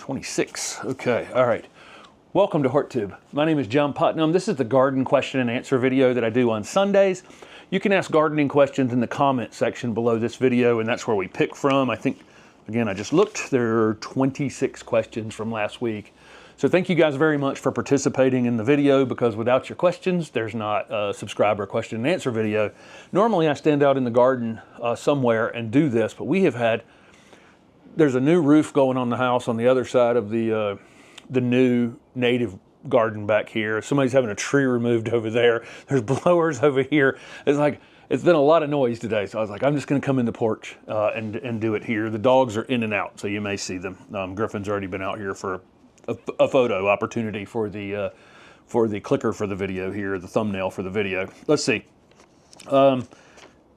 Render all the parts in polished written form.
26. Okay, all right. Welcome to HortTube. My name is John Putnam. This is the garden question and answer video that I do on Sundays. You can ask gardening questions in the comment section below this video, and that's where we pick from. I think, again, I just looked, there are 26 questions from last week. So thank you guys very much for participating in the video, because without your questions, there's not a subscriber question and answer video. Normally I stand out in the garden somewhere and do this, but there's a new roof going on the house on the other side of the new native garden back here. Somebody's having a tree removed over there. There's blowers over here. It's been a lot of noise today, so I was like, I'm just going to come in the porch and do it here. The dogs are in and out, so you may see them. Griffin's already been out here for a photo opportunity for the clicker for the video here, the thumbnail for the video. Let's see.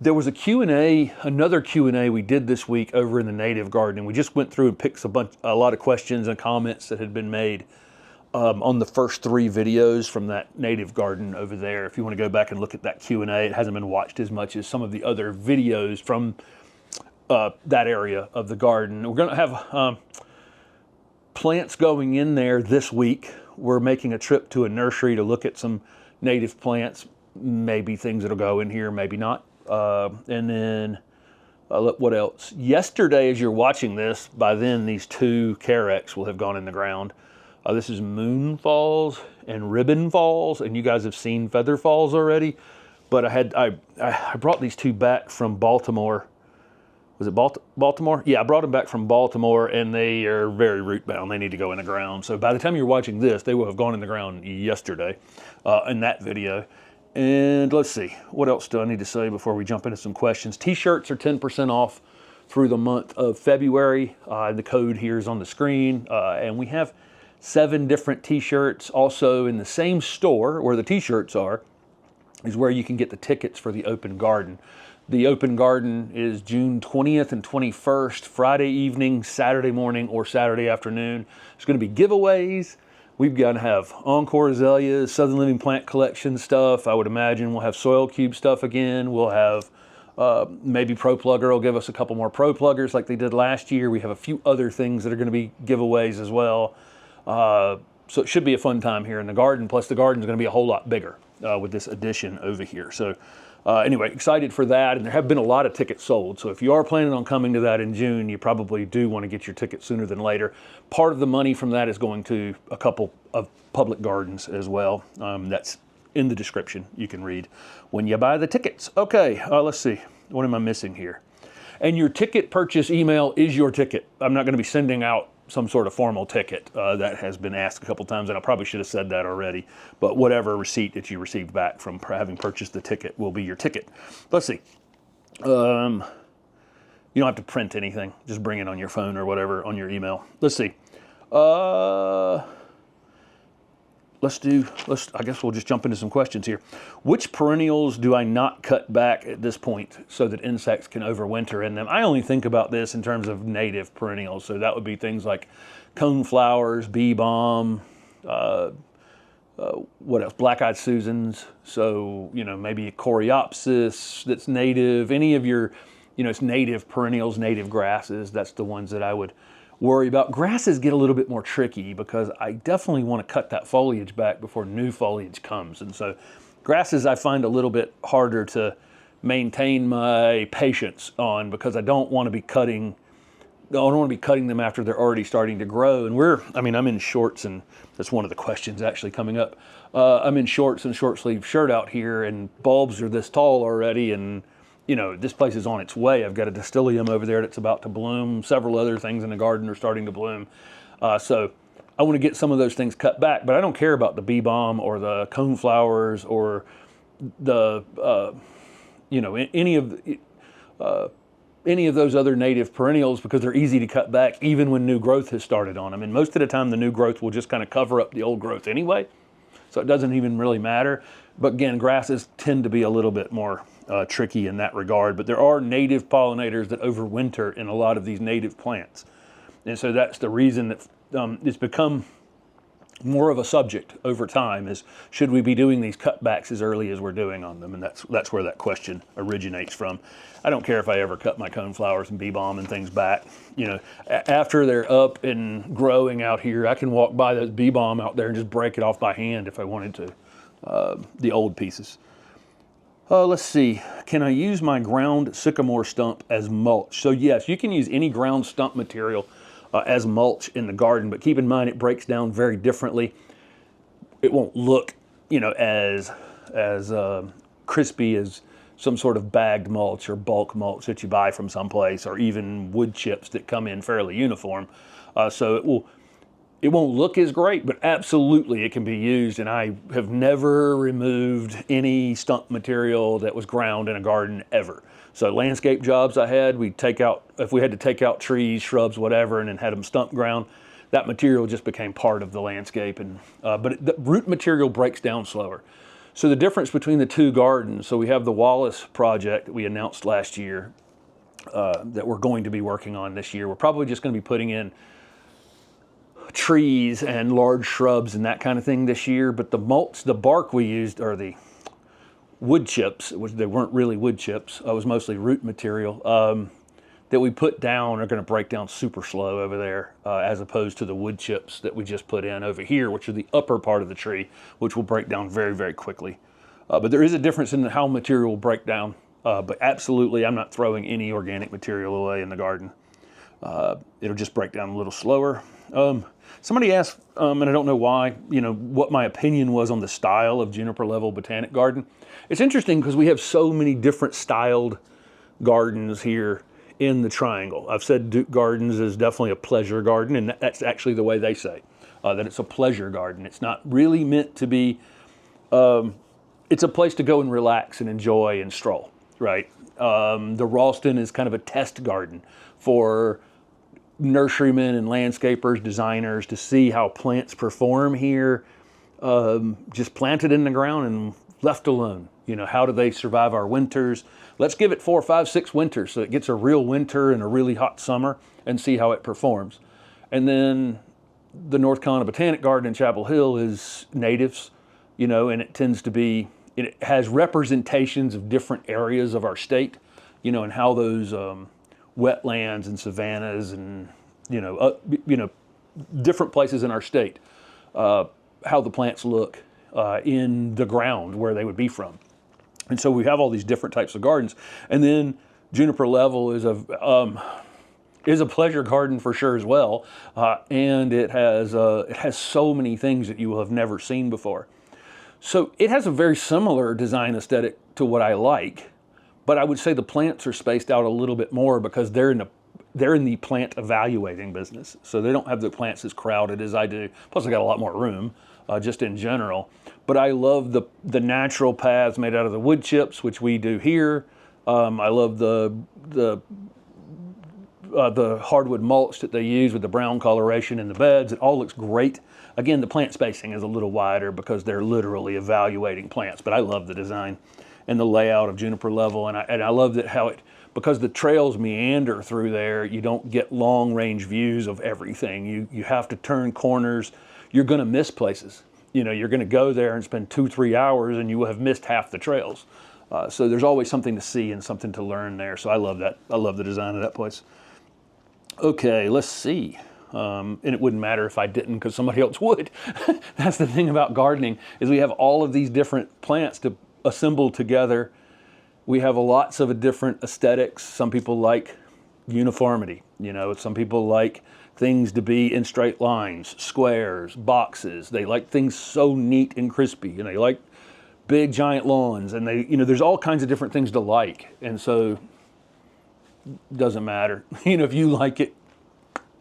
There was a Q&A, another Q&A we did this week over in the native garden, and we just went through and picked a lot of questions and comments that had been made on the first 3 videos from that native garden over there. If you want to go back and look at that Q&A, it hasn't been watched as much as some of the other videos from that area of the garden. We're going to have plants going in there this week. We're making a trip to a nursery to look at some native plants, maybe things that'll go in here, maybe not. And then what else? Yesterday, as you're watching this, by then these 2 Carex will have gone in the ground. This is Moon Falls and Ribbon Falls, and you guys have seen Feather Falls already. But I brought these 2 back from Baltimore. Was it Baltimore? Yeah, I brought them back from Baltimore, and they are very root bound. They need to go in the ground. So by the time you're watching this, they will have gone in the ground yesterday in that video. And let's see, what else do I need to say before we jump into some questions? T-shirts are 10% off through the month of February. The code here is on the screen. And we have 7 different T-shirts. Also in the same store where the T-shirts are is where you can get the tickets for the open garden. The open garden is June 20th and 21st, Friday evening, Saturday morning, or Saturday afternoon. There's going to be giveaways. We've got to have Encore Azaleas, Southern Living Plant Collection stuff. I would imagine we'll have Soil3 stuff again. We'll have maybe Pro Plugger will give us a couple more Pro Pluggers like they did last year. We have a few other things that are going to be giveaways as well. So it should be a fun time here in the garden. Plus the garden is going to be a whole lot bigger with this addition over here. So anyway, excited for that. And there have been a lot of tickets sold. So if you are planning on coming to that in June, you probably do want to get your ticket sooner than later. Part of the money from that is going to a couple of public gardens as well. That's in the description. You can read when you buy the tickets. Okay, let's see. What am I missing here? And your ticket purchase email is your ticket. I'm not going to be sending out some sort of formal ticket. That has been asked a couple times, and I probably should have said that already. But whatever receipt that you received back from having purchased the ticket will be your ticket. Let's see. You don't have to print anything. Just bring it on your phone or whatever on your email. Let's see. I guess we'll just jump into some questions here. Which perennials do I not cut back at this point so that insects can overwinter in them? I only think about this in terms of native perennials. So that would be things like coneflowers, bee balm, what else? Black-eyed Susans. So, maybe Coreopsis that's native. Any of your, it's native perennials, native grasses. That's the ones that I would worry about. Grasses get a little bit more tricky because I definitely want to cut that foliage back before new foliage comes. And so grasses I find a little bit harder to maintain my patience on because I don't want to be cutting them after they're already starting to grow. And I'm in shorts, and that's one of the questions actually coming up. I'm in shorts and short sleeve shirt out here, and bulbs are this tall already, and this place is on its way. I've got a distilium over there that's about to bloom. Several other things in the garden are starting to bloom. So I want to get some of those things cut back, but I don't care about the bee balm or the coneflowers or the, any of those other native perennials because they're easy to cut back even when new growth has started on them. And most of the time the new growth will just kind of cover up the old growth anyway. So it doesn't even really matter. But again, grasses tend to be a little bit more tricky in that regard, but there are native pollinators that overwinter in a lot of these native plants. And so that's the reason that it's become more of a subject over time is, should we be doing these cutbacks as early as we're doing on them? And that's where that question originates from. I don't care if I ever cut my coneflowers and bee balm and things back. You know, after they're up and growing out here, I can walk by those bee balm out there and just break it off by hand if I wanted to, the old pieces. Let's see, can I use my ground sycamore stump as mulch? So yes, you can use any ground stump material as mulch in the garden, but keep in mind it breaks down very differently. It won't look, you know, as crispy as some sort of bagged mulch or bulk mulch that you buy from someplace, or even wood chips that come in fairly uniform. So it won't look as great, but absolutely it can be used. And I have never removed any stump material that was ground in a garden ever. So landscape jobs I had, if we had to take out trees, shrubs, whatever, and then had them stump ground, that material just became part of the landscape. And the root material breaks down slower. So the difference between the two gardens, so we have the Wallace project that we announced last year that we're going to be working on this year. We're probably just going to be putting in trees and large shrubs and that kind of thing this year. But the mulch, the bark we used, are the wood chips, which they weren't really wood chips. It was mostly root material that we put down are going to break down super slow over there, as opposed to the wood chips that we just put in over here, which are the upper part of the tree, which will break down very, very quickly. But there is a difference in how material will break down. But absolutely, I'm not throwing any organic material away in the garden. It'll just break down a little slower. Somebody asked, and I don't know why, you know, what my opinion was on the style of juniper level botanic garden. It's interesting because we have so many different styled gardens here in the triangle. I've said Duke Gardens is definitely a pleasure garden, and that's actually the way they say, that it's a pleasure garden. It's not really meant to be, it's a place to go and relax and enjoy and stroll, right? The Ralston is kind of a test garden for nurserymen and landscapers, designers, to see how plants perform here, just planted in the ground and left alone. You know, how do they survive our winters? Let's give it 4, 5, 6 winters so it gets a real winter and a really hot summer and see how it performs. And then the North Carolina Botanic Garden in Chapel Hill is natives, you know, and it tends to be, it has representations of different areas of our state, you know, and how those wetlands and savannas and, you know, different places in our state, how the plants look in the ground where they would be from. And so we have all these different types of gardens. And then juniper level is a pleasure garden for sure as well. And it has so many things that you will have never seen before. So it has a very similar design aesthetic to what I like, but I would say the plants are spaced out a little bit more because they're in the plant evaluating business. So they don't have the plants as crowded as I do. Plus I got a lot more room, just in general. But I love the natural paths made out of the wood chips, which we do here. I love the hardwood mulch that they use with the brown coloration in the beds. It all looks great. Again, the plant spacing is a little wider because they're literally evaluating plants, but I love the design and the layout of juniper level. And I love that how because the trails meander through there, you don't get long range views of everything. You have to turn corners. You're gonna miss places. You know, you're gonna go there and spend 2-3 hours and you will have missed half the trails. So there's always something to see and something to learn there. So I love that. I love the design of that place. Okay, let's see. And it wouldn't matter if I didn't because somebody else would. That's the thing about gardening, is we have all of these different plants to assemble together. We have lots of different aesthetics. Some people like uniformity, you know, some people like things to be in straight lines, squares, boxes. They like things so neat and crispy, and they like big giant lawns, and they, you know, there's all kinds of different things to like. And so it doesn't matter. You know, if you like it,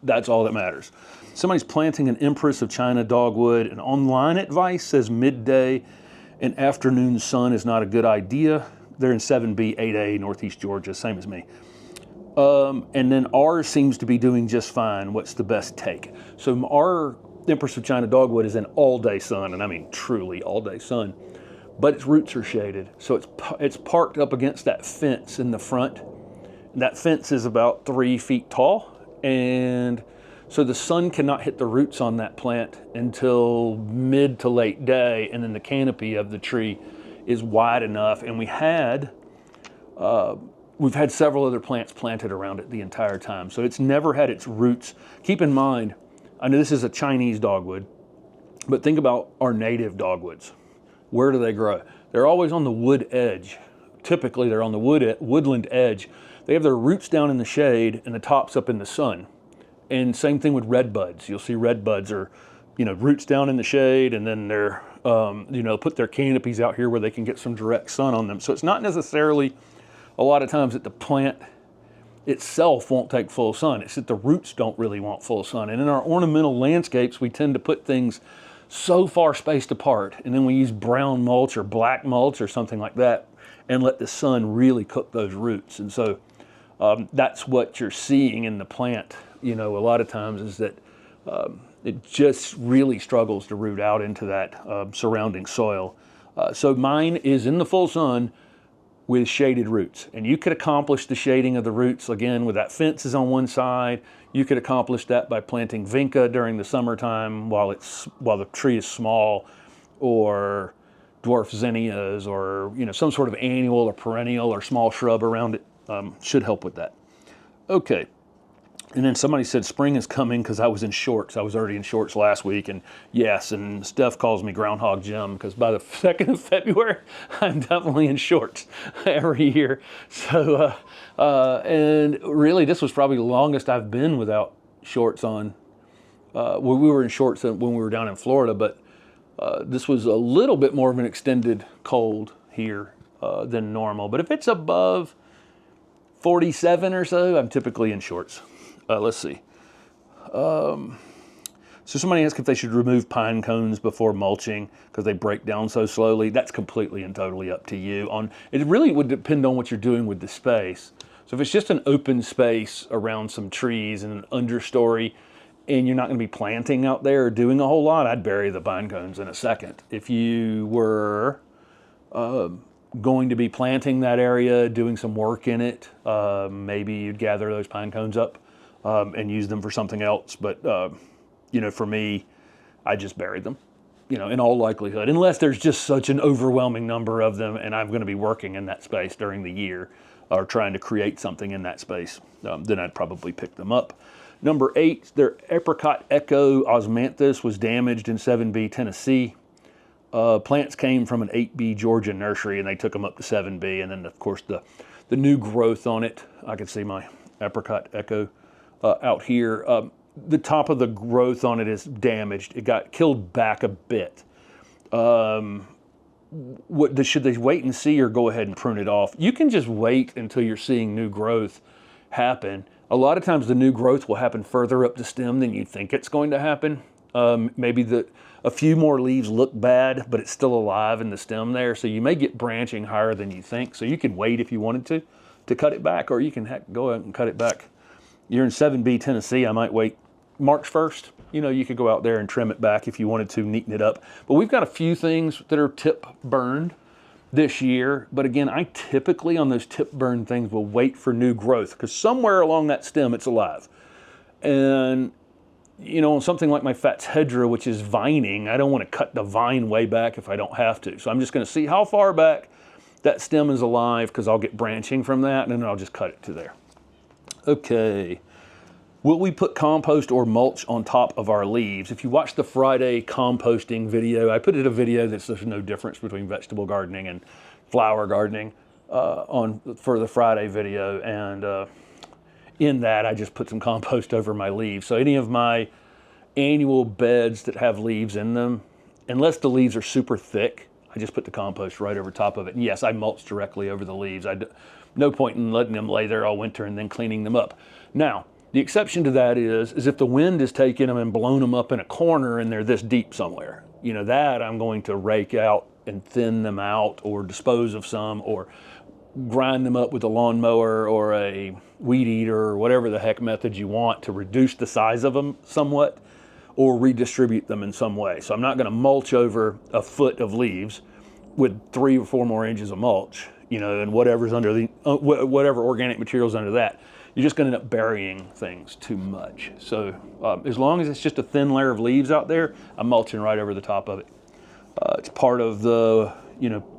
that's all that matters. Somebody's planting an Empress of China dogwood, and online advice says midday and afternoon sun is not a good idea. They're in 7B, 8A, Northeast Georgia, same as me. And then ours seems to be doing just fine. What's the best take? So our Empress of China dogwood is in all-day sun, and I mean truly all-day sun, but its roots are shaded. So it's parked up against that fence in the front. And that fence is about 3 feet tall, and So the sun cannot hit the roots on that plant until mid to late day, and then the canopy of the tree is wide enough. And we've had several other plants planted around it the entire time. So it's never had its roots. Keep in mind, I know this is a Chinese dogwood, but think about our native dogwoods. Where do they grow? They're always on the wood edge. Typically, they're on the woodland edge. They have their roots down in the shade and the tops up in the sun. And same thing with red buds. You'll see red buds are, roots down in the shade, and then they're, put their canopies out here where they can get some direct sun on them. So it's not necessarily a lot of times that the plant itself won't take full sun. It's that the roots don't really want full sun. And in our ornamental landscapes, we tend to put things so far spaced apart, and then we use brown mulch or black mulch or something like that and let the sun really cook those roots. And so that's what you're seeing in the plant, a lot of times, is that it just really struggles to root out into that surrounding soil. So mine is in the full sun with shaded roots, and you could accomplish the shading of the roots again with that fences on one side. You could accomplish that by planting vinca during the summertime while the tree is small, or dwarf zinnias, or some sort of annual or perennial or small shrub around it. Should help with that. Okay. And then somebody said spring is coming because I was in shorts. I was already in shorts last week, and yes, and Steph calls me Groundhog Jim because by the 2nd of February, I'm definitely in shorts every year. So, and really, this was probably the longest I've been without shorts on. We were in shorts when we were down in Florida, but this was a little bit more of an extended cold here than normal. But if it's above 47 or so, I'm typically in shorts. Let's see. So somebody asked if they should remove pine cones before mulching because they break down so slowly. That's completely and totally up to you. It really would depend on what you're doing with the space. So if it's just an open space around some trees and an understory, and you're not going to be planting out there or doing a whole lot, I'd bury the pine cones in a second. If you were going to be planting that area, doing some work in it, maybe you'd gather those pine cones up and use them for something else. But, for me, I just buried them, in all likelihood, unless there's just such an overwhelming number of them and I'm going to be working in that space during the year or trying to create something in that space, then I'd probably pick them up. Number 8, their Apricot Echo Osmanthus was damaged in 7B, Tennessee. Plants came from an 8B Georgia nursery, and they took them up to 7B. And then, of course, the new growth on it, I can see my Apricot Echo out here. The top of the growth on it is damaged. It got killed back a bit. Should they wait and see or go ahead and prune it off? You can just wait until you're seeing new growth happen. A lot of times the new growth will happen further up the stem than you think it's going to happen. Maybe a few more leaves look bad, but it's still alive in the stem there. So you may get branching higher than you think. So you can wait if you wanted to cut it back, or you can go out and cut it back. You're in 7B, Tennessee, I might wait March 1st. You could go out there and trim it back if you wanted to, neaten it up. But we've got a few things that are tip burned this year. But again, I typically on those tip burn things will wait for new growth because somewhere along that stem it's alive. And on something like my Fats hedgerow, which is vining, I don't want to cut the vine way back if I don't have to. So I'm just going to see how far back that stem is alive because I'll get branching from that, and then I'll just cut it to there. Okay. Will we put compost or mulch on top of our leaves? If you watch the Friday composting video, I put in a video that there's no difference between vegetable gardening and flower gardening for the Friday video. And in that, I just put some compost over my leaves. So any of my annual beds that have leaves in them, unless the leaves are super thick, I just put the compost right over top of it. And yes, I mulch directly over the leaves. No point in letting them lay there all winter and then cleaning them up. Now, the exception to that is if the wind is taking them and blown them up in a corner and they're this deep somewhere. That I'm going to rake out and thin them out or dispose of some or grind them up with a lawnmower or a weed eater or whatever the heck method you want to reduce the size of them somewhat or redistribute them in some way. So I'm not going to mulch over a foot of leaves with 3 or 4 more inches of mulch, and whatever's under whatever organic material's under that. you're just going to end up burying things too much. So as long as it's just a thin layer of leaves out there, I'm mulching right over the top of it. It's part of the,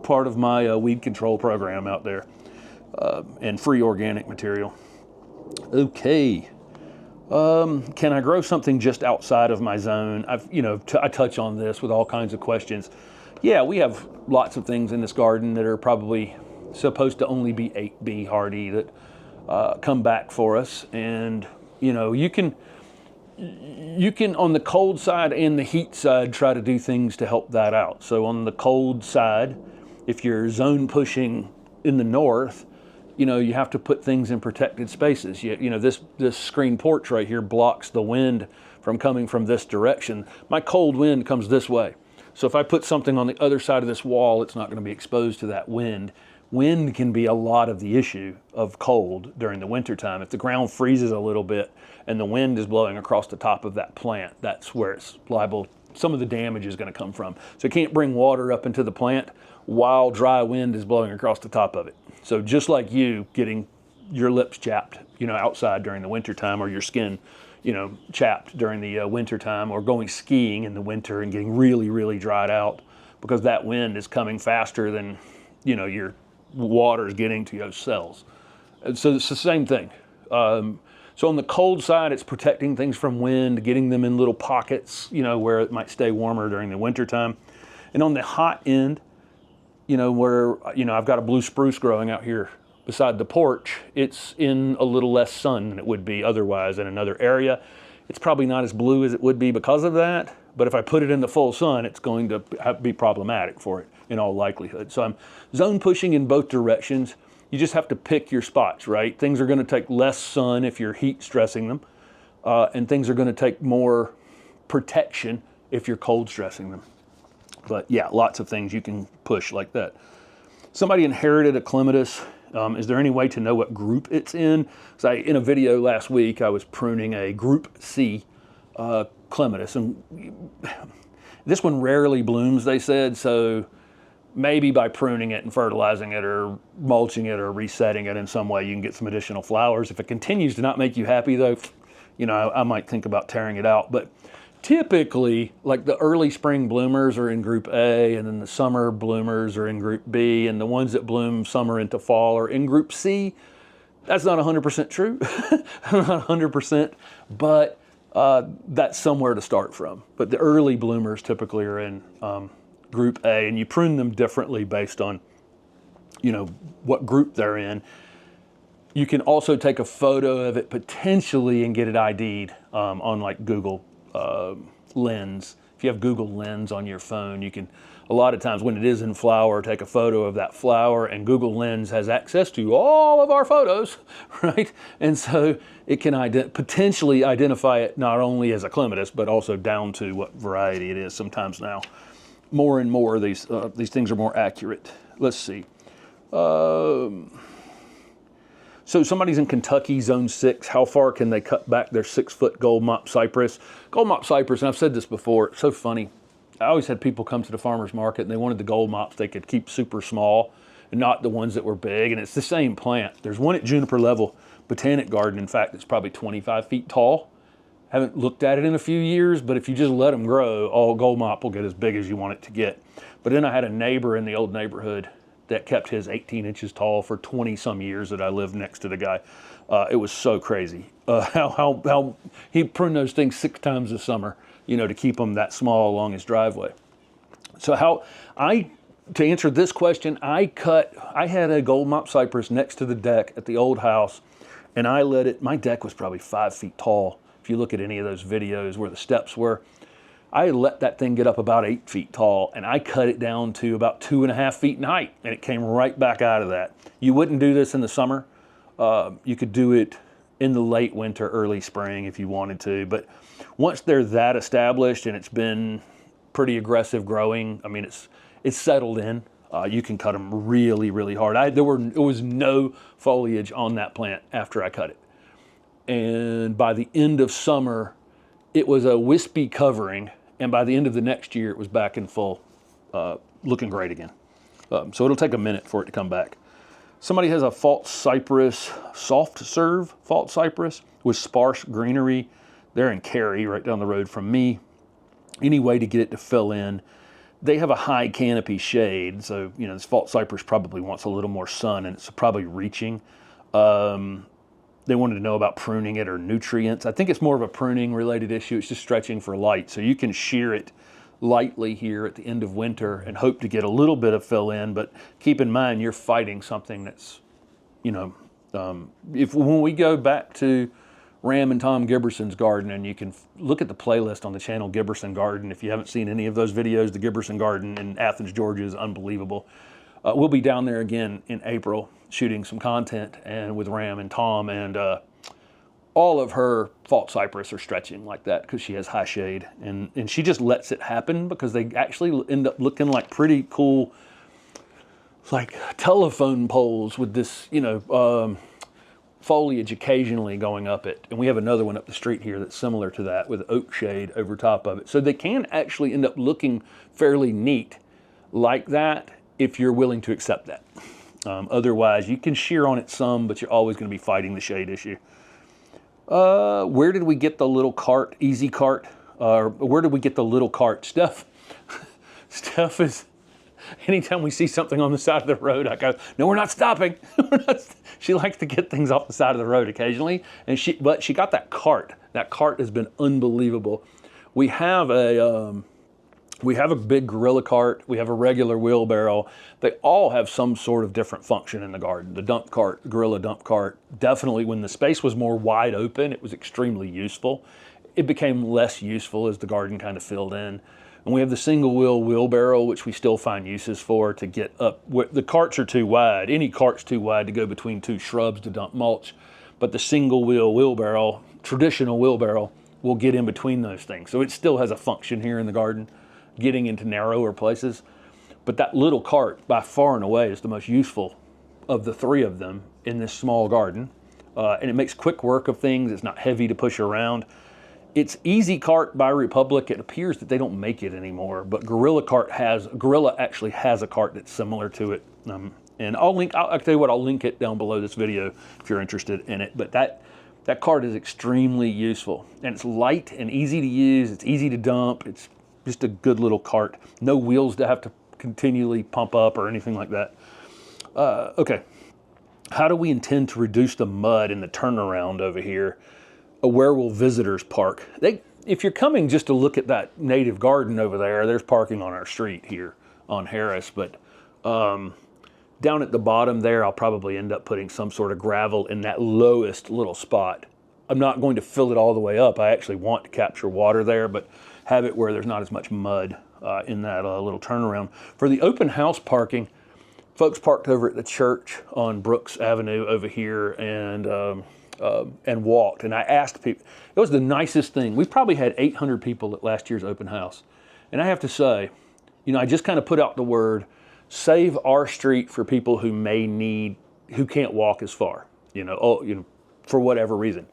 part of my weed control program out there, and free organic material. Okay. Can I grow something just outside of my zone? I touch on this with all kinds of questions. Yeah, we have lots of things in this garden that are probably supposed to only be 8B hardy that come back for us. And, you can on the cold side and the heat side try to do things to help that out. So on the cold side, if you're zone pushing in the north, you have to put things in protected spaces. This screen porch right here blocks the wind from coming from this direction. My cold wind comes this way. So if I put something on the other side of this wall, it's not going to be exposed to that wind. Wind can be a lot of the issue of cold during the wintertime. If the ground freezes a little bit and the wind is blowing across the top of that plant, that's where it's liable. Some of the damage is going to come from. So you can't bring water up into the plant while dry wind is blowing across the top of it. So just like you getting your lips chapped, outside during the wintertime, or your skin, chapped during the wintertime, or going skiing in the winter and getting really, really dried out because that wind is coming faster than, your water is getting to your cells. And so it's the same thing. So on the cold side, it's protecting things from wind, getting them in little pockets, where it might stay warmer during the wintertime. And on the hot end, where, I've got a blue spruce growing out here beside the porch, it's in a little less sun than it would be otherwise in another area. It's probably not as blue as it would be because of that, but if I put it in the full sun, it's going to be problematic for it in all likelihood. So I'm zone pushing in both directions. You just have to pick your spots, right? Things are going to take less sun if you're heat stressing them, and things are going to take more protection if you're cold stressing them. But yeah, lots of things you can push like that. Somebody inherited a Clematis. Is there any way to know what group it's in? So in a video last week, I was pruning a Group C Clematis, and this one rarely blooms, they said, so maybe by pruning it and fertilizing it or mulching it or resetting it in some way, you can get some additional flowers. If it continues to not make you happy though, I might think about tearing it out. But typically, like the early spring bloomers are in Group A, and then the summer bloomers are in Group B, and the ones that bloom summer into fall are in Group C. That's not 100% true, not 100%, but that's somewhere to start from. But the early bloomers typically are in Group A, and you prune them differently based on, what group they're in. You can also take a photo of it potentially and get it ID'd on like Google Lens. If you have Google Lens on your phone, you can, a lot of times when it is in flower, take a photo of that flower, and Google Lens has access to all of our photos, right? And so it can potentially identify it not only as a Clematis, but also down to what variety it is. Sometimes now, more and more, these things are more accurate. Let's see. So somebody's in Kentucky, Zone 6. How far can they cut back their 6-foot gold mop cypress? Gold mop cypress, and I've said this before, it's so funny. I always had people come to the farmer's market and they wanted the gold mops they could keep super small and not the ones that were big. And it's the same plant. There's one at Juniper Level Botanic Garden. In fact, it's probably 25 feet tall. Haven't looked at it in a few years, but if you just let them grow, all gold mop will get as big as you want it to get. But then I had a neighbor in the old neighborhood that kept his 18 inches tall for 20 some years that I lived next to the guy. It was so crazy how he pruned those things 6 times a summer, to keep them that small along his driveway. So to answer this question, I had a gold mop cypress next to the deck at the old house, and I let it, my deck was probably 5 feet tall. If you look at any of those videos where the steps were, I let that thing get up about 8 feet tall, and I cut it down to about 2.5 feet in height, and it came right back out of that. You wouldn't do this in the summer. You could do it in the late winter, early spring if you wanted to, but once they're that established and it's been pretty aggressive growing, I mean, it's settled in, you can cut them really, really hard. There was no foliage on that plant after I cut it. And by the end of summer, it was a wispy covering, and by the end of the next year, it was back in full, looking great again. So it'll take a minute for it to come back. Somebody has a false cypress, soft serve false cypress with sparse greenery. They're in Cary, right down the road from me. Any way to get it to fill in. They have a high canopy shade, so you know this false cypress probably wants a little more sun, and it's probably reaching. They wanted to know about pruning it or nutrients. I think it's more of a pruning related issue. It's just stretching for light, so you can shear it lightly here at the end of winter and hope to get a little bit of fill in, but keep in mind you're fighting something that's, you know, when we go back to Ram and Tom Giberson's garden, and you can look at the playlist on the channel Giberson Garden. If you haven't seen any of those videos, the Giberson Garden in Athens, Georgia is unbelievable. We'll be down there again in April shooting some content and with Ram and Tom, and all of her false cypress are stretching like that because she has high shade, and she just lets it happen because they actually end up looking like pretty cool, like telephone poles with this, you know, foliage occasionally going up it. And we have another one up the street here that's similar to that with oak shade over top of it. So they can actually end up looking fairly neat like that if you're willing to accept that. Otherwise, you can shear on it some, but you're always going to be fighting the shade issue. Where did we get the little cart, easy cart? Where did we get the little cart? Steph is, anytime we see something on the side of the road, I go, no, we're not stopping. She likes to get things off the side of the road occasionally, but she got that cart. That cart has been unbelievable. We have a big gorilla cart. We have a regular wheelbarrow. They all have some sort of different function in the garden. The dump cart, gorilla dump cart, definitely when the space was more wide open, it was extremely useful. It became less useful as the garden kind of filled in. And we have the single wheel wheelbarrow, which we still find uses for to get up. The carts are too wide. Any cart's too wide to go between two shrubs to dump mulch. But the single wheel wheelbarrow, traditional wheelbarrow, will get in between those things. So it still has a function here in the garden, getting into narrower places. But that little cart, by far and away, is the most useful of the three of them in this small garden. And it makes quick work of things. It's not heavy to push around. It's Easy Cart by Republic. It appears that they don't make it anymore, but Gorilla actually has a cart that's similar to it. And I'll tell you what, I'll link it down below this video if you're interested in it. But that cart is extremely useful, and it's light and easy to use. It's easy to dump. It's just a good little cart. No wheels to have to continually pump up or anything like that. Okay, how do we intend to reduce the mud in the turnaround over here? Where will visitors park? If you're coming just to look at that native garden over there, there's parking on our street here on Harris, but down at the bottom there, I'll probably end up putting some sort of gravel in that lowest little spot. I'm not going to fill it all the way up. I actually want to capture water there, but have it where there's not as much mud in that little turnaround. For the open house parking, folks parked over at the church on Brooks Avenue over here and walked. And I asked people, it was the nicest thing. We probably had 800 people at last year's open house. And I have to say, you know, I just kind of put out the word, save our street for people who who can't walk as far, for whatever reason.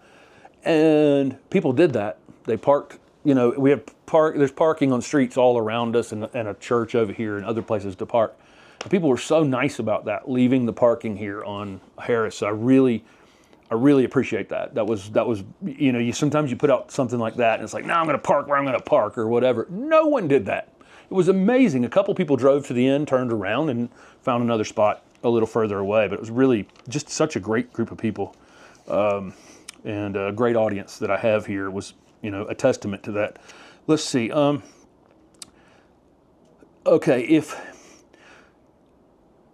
And people did that. They parked, there's parking on streets all around us and a church over here and other places to park. And people were so nice about that, leaving the parking here on Harris. So I really appreciate that. That was sometimes you put out something like that and it's like, no, I'm going to park where I'm going to park or whatever. No one did that. It was amazing. A couple people drove to the end, turned around and found another spot a little further away, but it was really just such a great group of people. And a great audience that I have here was, a testament to that. Let's see. Okay,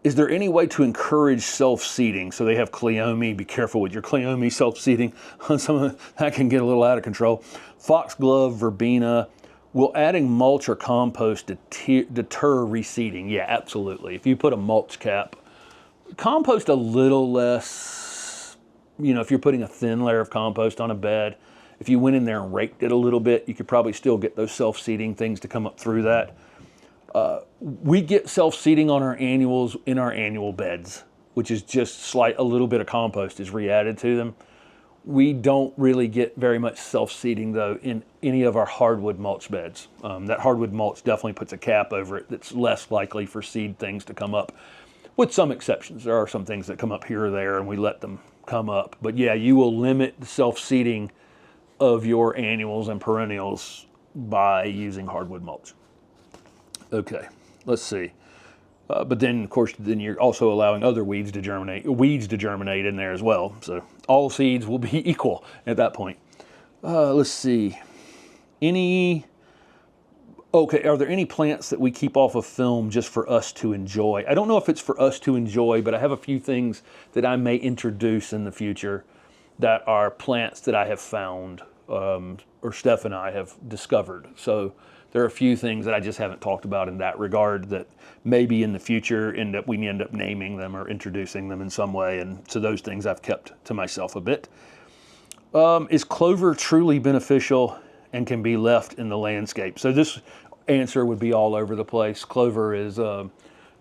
is there any way to encourage self-seeding? So they have cleome. Be careful with your cleome self-seeding. Some of that can get a little out of control. Foxglove, verbena. Will adding mulch or compost deter reseeding? Yeah, absolutely. If you put a mulch cap, compost a little less, if you're putting a thin layer of compost on a bed, if you went in there and raked it a little bit, you could probably still get those self-seeding things to come up through that. We get self-seeding on our annuals in our annual beds, which is just a little bit of compost is re-added to them. We don't really get very much self-seeding though in any of our hardwood mulch beds. That hardwood mulch definitely puts a cap over it that's less likely for seed things to come up. with some exceptions. There are some things that come up here or there and we let them come up. But yeah, you will limit the self-seeding of your annuals and perennials by using hardwood mulch. Okay, let's see. But then, of course, then you're also allowing other weeds to germinate in there as well. So all seeds will be equal at that point. Let's see. Okay, are there any plants that we keep off of film just for us to enjoy? I don't know if it's for us to enjoy, but I have a few things that I may introduce in the future that are plants that I have found, or Steph and I have discovered. So there are a few things that I just haven't talked about in that regard that maybe in the future we end up naming them or introducing them in some way. And so those things I've kept to myself a bit. Is clover truly beneficial and can be left in the landscape? So this answer would be all over the place. Clover is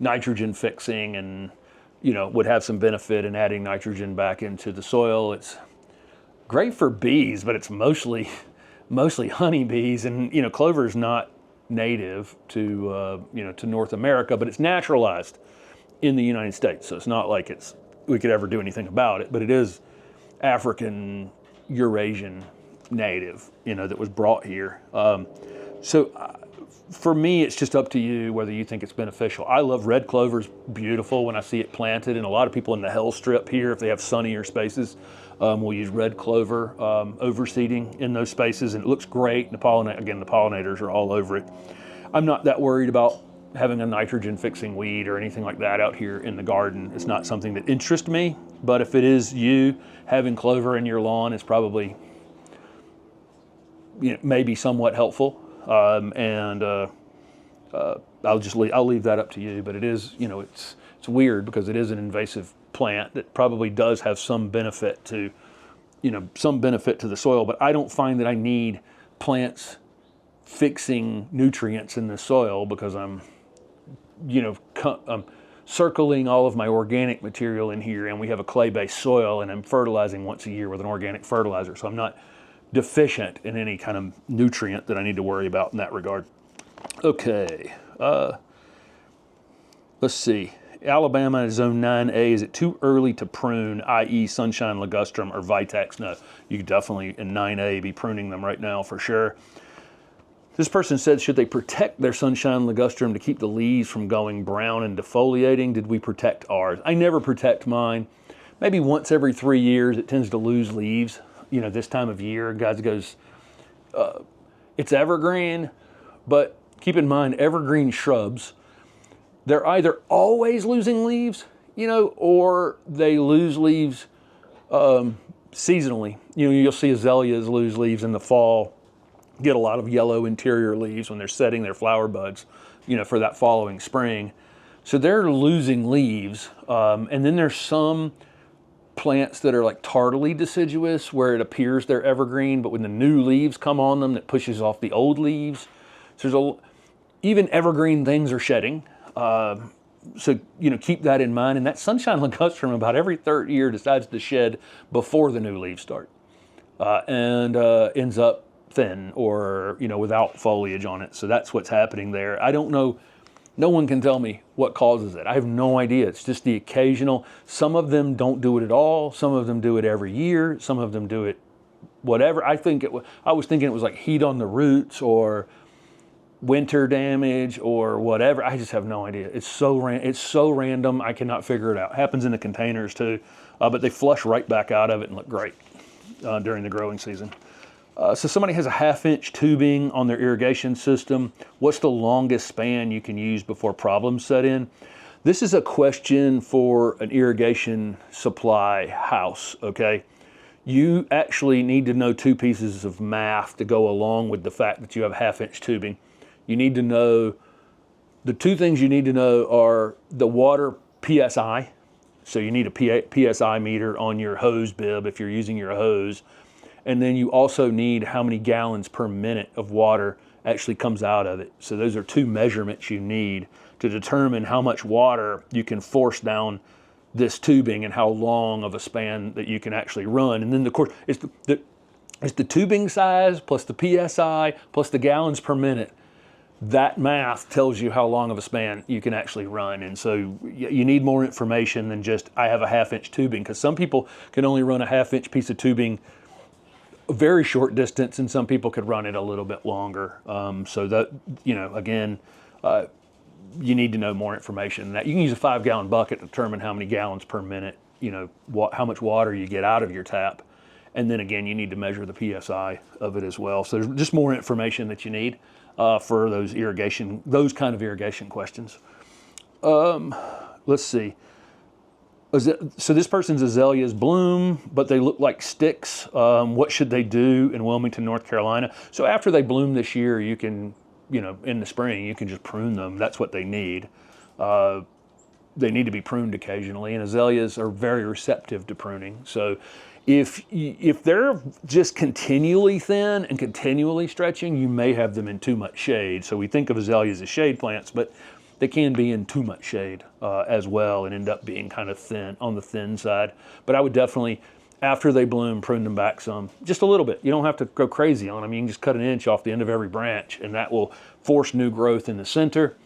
nitrogen fixing and, you know, would have some benefit in adding nitrogen back into the soil. It's great for bees, but it's mostly honeybees. And, you know, clover is not native to, to North America, but it's naturalized in the United States. So it's not like we could ever do anything about it, but it is African, Eurasian native, that was brought here. For me, it's just up to you whether you think it's beneficial. I love red clover. It's beautiful when I see it planted, and a lot of people in the Hell Strip here, if they have sunnier spaces, will use red clover overseeding in those spaces, and it looks great. The pollinators are all over it. I'm not that worried about having a nitrogen fixing weed or anything like that out here in the garden. It's not something that interests me, but if it is you, having clover in your lawn is probably maybe somewhat helpful. I'll leave that up to you, but it is, it's weird because it is an invasive plant that probably does have some benefit to the soil, but I don't find that I need plants fixing nutrients in the soil because I'm circling all of my organic material in here, and we have a clay-based soil, and I'm fertilizing once a year with an organic fertilizer, so I'm not deficient in any kind of nutrient that I need to worry about in that regard. Okay, let's see. Alabama is zone 9A. Is it too early to prune, i.e. sunshine ligustrum or vitex? No, you could definitely in 9A be pruning them right now for sure. This person said, should they protect their sunshine ligustrum to keep the leaves from going brown and defoliating? Did we protect ours? I never protect mine. Maybe once every 3 years it tends to lose leaves. This time of year, guys goes, it's evergreen, but keep in mind, evergreen shrubs, they're either always losing leaves, or they lose leaves seasonally. You'll see azaleas lose leaves in the fall, get a lot of yellow interior leaves when they're setting their flower buds, for that following spring. So they're losing leaves. And then there's some plants that are like tardily deciduous where it appears they're evergreen, but when the new leaves come on them, that pushes off the old leaves. So even evergreen things are shedding. So keep that in mind. And that sunshine ligustrum about every third year decides to shed before the new leaves start, and ends up thin or without foliage on it. So that's what's happening there. I don't know. No one can tell me what causes it. I have no idea. It's just the occasional. Some of them don't do it at all. Some of them do it every year. Some of them do it whatever. I was thinking it was like heat on the roots or winter damage or whatever. I just have no idea. It's so random. I cannot figure it out. It happens in the containers too, but they flush right back out of it and look great during the growing season. So somebody has a 1/2-inch tubing on their irrigation system. What's the longest span you can use before problems set in? This is a question for an irrigation supply house, okay? You actually need to know 2 pieces of math to go along with the fact that you have 1/2-inch tubing. You need to know, the 2 things you need to know are the water PSI. So you need a PSI meter on your hose bib if you're using your hose. And then you also need how many gallons per minute of water actually comes out of it. So those are 2 measurements you need to determine how much water you can force down this tubing and how long of a span that you can actually run. And then of course, it's the tubing size plus the PSI plus the gallons per minute that math tells you how long of a span you can actually run. And so you need more information than just, I have a 1/2-inch tubing, because some people can only run a 1/2-inch piece of tubing a very short distance, and some people could run it a little bit longer. So that, you know, again, you need to know more information than that. You can use a 5-gallon bucket to determine how many gallons per minute, you know, how much water you get out of your tap. And then again, you need to measure the PSI of it as well. So there's just more information that you need for those kind of irrigation questions. Let's see. So this person's azaleas bloom, but they look like sticks. What should they do in Wilmington, North Carolina? So after they bloom this year, you can, you know, in the spring, you can just prune them. That's what they need. They need to be pruned occasionally, and azaleas are very receptive to pruning. So if they're just continually thin and continually stretching, you may have them in too much shade. So we think of azaleas as shade plants, but they can be in too much shade as well and end up being kind of thin, on the thin side. But I would definitely, after they bloom, prune them back some, just a little bit. You don't have to go crazy on them. You can just cut 1 inch off the end of every branch, and that will force new growth in the center.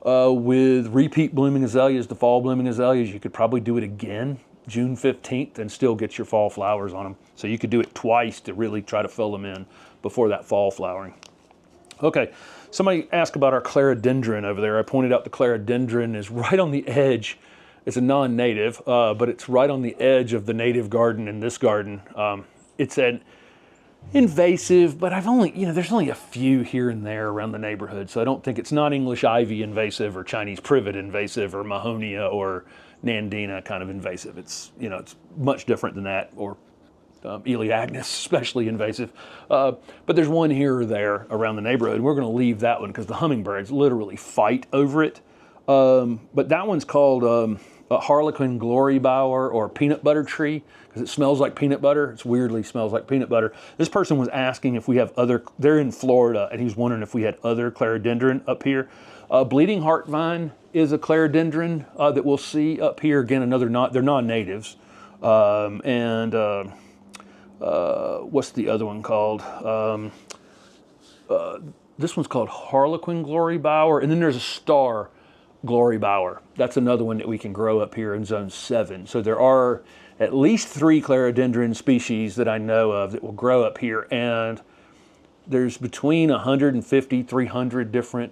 With repeat blooming azaleas, the fall blooming azaleas, you could probably do it again June 15th and still get your fall flowers on them. So you could do it twice to really try to fill them in before that fall flowering. Okay, somebody asked about our Clerodendrum over there. I pointed out the Clerodendrum is right on the edge. It's a non-native, but it's right on the edge of the native garden in this garden. It's an invasive, but I've only, you know, there's only a few here and there around the neighborhood, so I don't think it's not English ivy invasive or Chinese privet invasive or Mahonia or Nandina kind of invasive. It's, you know, it's much different than that, or Elaeagnus, especially invasive. But there's one here or there around the neighborhood. We're going to leave that one because the hummingbirds literally fight over it. But that one's called a Harlequin glory bower or peanut butter tree because it smells like peanut butter. It weirdly smells like peanut butter. This person was asking if we have other, they're in Florida, and he was wondering if we had other Clerodendron up here. Bleeding heart vine is a Clerodendron that we'll see up here. Again, they're non-natives. What's the other one called? This one's called Harlequin glory bower, and then there's a star glory bower. That's another one that we can grow up here in zone 7. So there are at least 3 Clerodendron species that I know of that will grow up here, and there's between 150, 300 different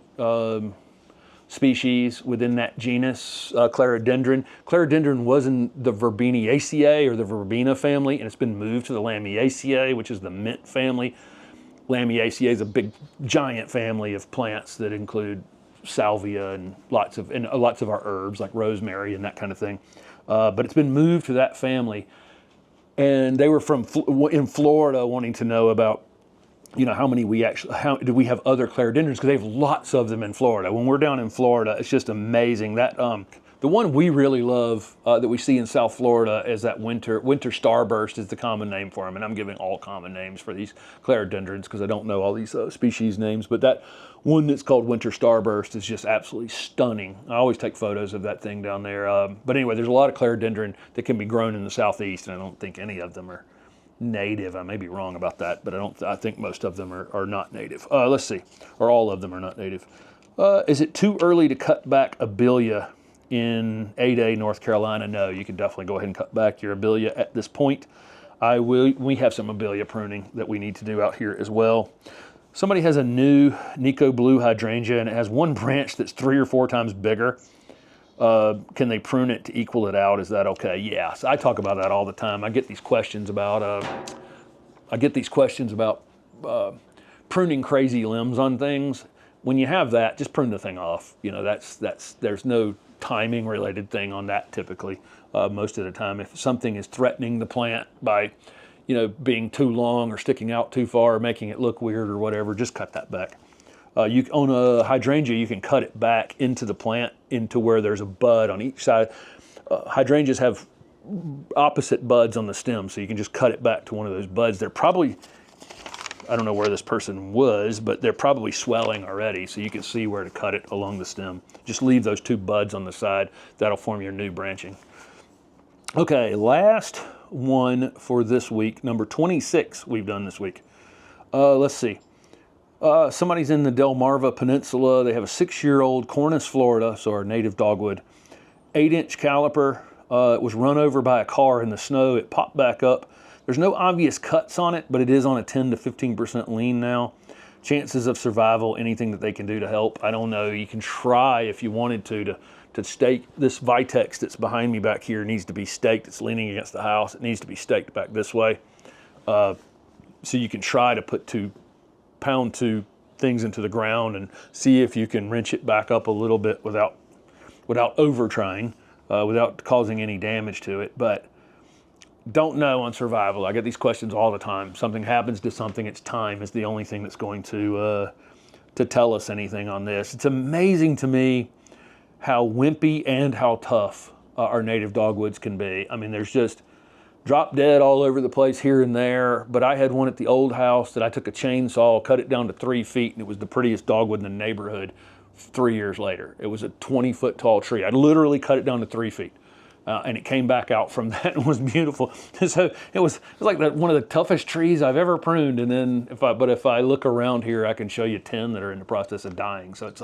species within that genus, Clerodendron. Clerodendron was in the Verbenaceae or the Verbena family, and it's been moved to the Lamiaceae, which is the mint family. Lamiaceae is a big, giant family of plants that include salvia and lots of our herbs like rosemary and that kind of thing. But it's been moved to that family, and they were in Florida wanting to know about, you know, how do we have other Clerodendrons, because they have lots of them in Florida. When we're down in Florida, it's just amazing. That the one we really love that we see in South Florida is that winter starburst is the common name for them, and I'm giving all common names for these Clerodendrons because I don't know all these species names, but that one that's called winter starburst is just absolutely stunning. I always take photos of that thing down there. But anyway, there's a lot of Clerodendron that can be grown in the southeast, and I don't think any of them are native. I may be wrong about that, but I think most of them are not native. Let's see, or all of them are not native. Is it too early to cut back abelia in 8A, North Carolina? No, you can definitely go ahead and cut back your abelia at this point. We have some abelia pruning that we need to do out here as well. Somebody has a new Nico Blue hydrangea, and it has one branch that's 3 or 4 times bigger. Can they prune it to equal it out? Is that okay? Yeah, so I talk about that all the time. I get these questions about pruning crazy limbs on things. When you have that, just prune the thing off. You know, there's no timing related thing on that typically. Most of the time, if something is threatening the plant by, you know, being too long or sticking out too far or making it look weird or whatever, just cut that back. On a hydrangea, you can cut it back into the plant, into where there's a bud on each side. Hydrangeas have opposite buds on the stem, so you can just cut it back to one of those buds. They're probably, I don't know where this person was, but they're probably swelling already, so you can see where to cut it along the stem. Just leave those 2 buds on the side. That'll form your new branching. Okay, last one for this week, number 26 we've done this week. Let's see. Somebody's in the Delmarva Peninsula. They have a 6-year-old Cornus Florida, so our native dogwood, 8-inch caliper. It was run over by a car in the snow. It popped back up. There's no obvious cuts on it, but it is on a 10 to 15% lean now. Chances of survival, anything that they can do to help, I don't know. You can try if you wanted to stake this Vitex that's behind me back here. Needs to be staked. It's leaning against the house. It needs to be staked back this way. So you can try to put pound two things into the ground and see if you can wrench it back up a little bit without over trying, without causing any damage to it. But don't know on survival. I get these questions all the time. Something happens to something, it's time is the only thing that's going to tell us anything on this. It's amazing to me how wimpy and how tough our native dogwoods can be. I mean, there's just drop dead all over the place here and there, but I had one at the old house that I took a chainsaw, cut it down to 3 feet, and it was the prettiest dogwood in the neighborhood 3 years later. It was a 20-foot tall tree. I literally cut it down to 3 feet. And it came back out from that and was beautiful. So it was like one of the toughest trees I've ever pruned. And then if I look around here, I can show you 10 that are in the process of dying. So it's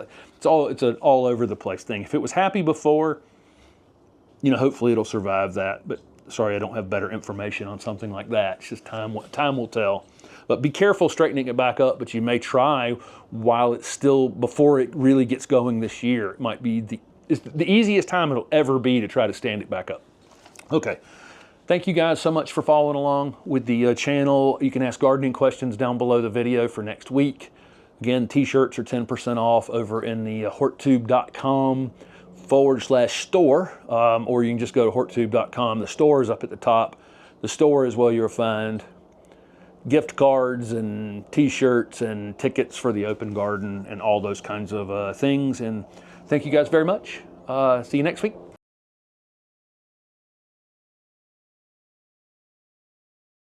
an all over the place thing. If it was happy before, hopefully it'll survive that. But sorry, I don't have better information on something like that. It's just time will tell. But be careful straightening it back up. But you may try while it's still, before it really gets going this year. It might be it's the easiest time it'll ever be to try to stand it back up. Okay, thank you guys so much for following along with the channel. You can ask gardening questions down below the video for next week. Again, t-shirts are 10% off over in the HortTube.com/store, or you can just go to HortTube.com. The store is up at the top. The store is where you'll find gift cards and t-shirts and tickets for the open garden and all those kinds of things. And thank you guys very much. See you next week.